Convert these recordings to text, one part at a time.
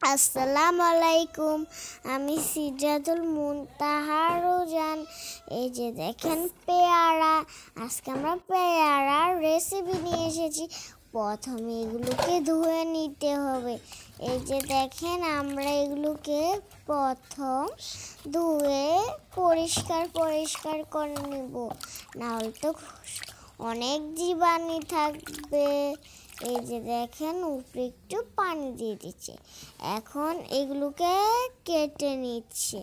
আসসালামু আলাইকুম। আমি সিরাজুল মুনতাহা রোজান। এই যে দেখেন পেয়ারা, আজকে আমরা পেয়ারার রেসিপি নিয়ে এসেছি। প্রথমে এগুলোকে ধুয়ে নিতে হবে। এই যে দেখেন আমরা এগুলোকে প্রথম ধুয়ে পরিষ্কার করে নেব, নাহলে তো অনেক জীবাণু থাকবে। এই যে দেখেন উপরে একটু পানি দিয়ে দিচ্ছে। এখন এগুলোকে কেটে নিচ্ছে।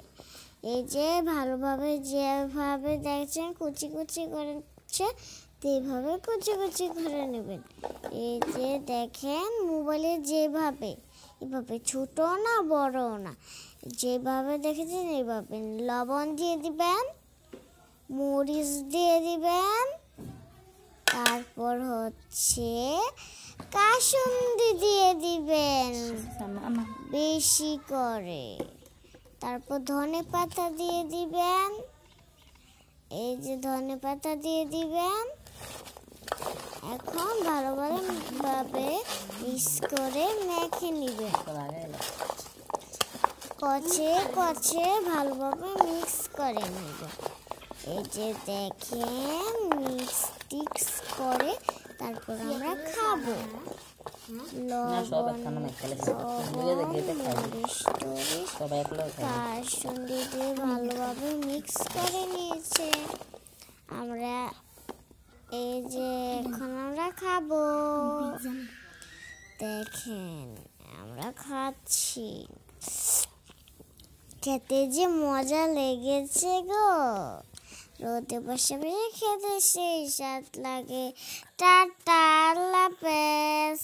এই যে ভালোভাবে যেভাবে দেখছেন কুচি করে নিচ্ছে, এইভাবে কুচি করে নেবেন। এই যে দেখেন মোবাইলে যেভাবে, এভাবে ছোট না বড় না, যেভাবে দেখেছেন এইভাবে লবণ দিয়ে দিবেন, মরিচ দিয়ে দিবেন, তারপর হচ্ছে কাসুন্দি দিয়ে দিবেন বেশি করে, তারপর ধনেপাতা দিয়ে দিবেন। এই যে ধনেপাতা দিয়ে দিবেন। এখন ভালোভাবে মিক্স করে মেখে নিবেন। কচে ভালোভাবে মিক্স করে নেবেন। এই যে দেখেন মিক্স করে তারপর আমরা খাবো। কাসুন্দি দিয়ে ভালোভাবে মিক্স করে নিয়েছে। আমরা এই যে এখন আমরা খাবো। দেখেন আমরা খাচ্ছি, খেতে যে মজা লেগেছে গো। রোদে বসে খেতে সেই স্বাদ লাগে। টাটা, আল্লাহ হাফেজ।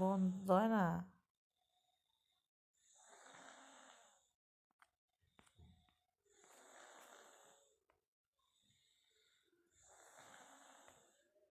বন্ধ হয় না।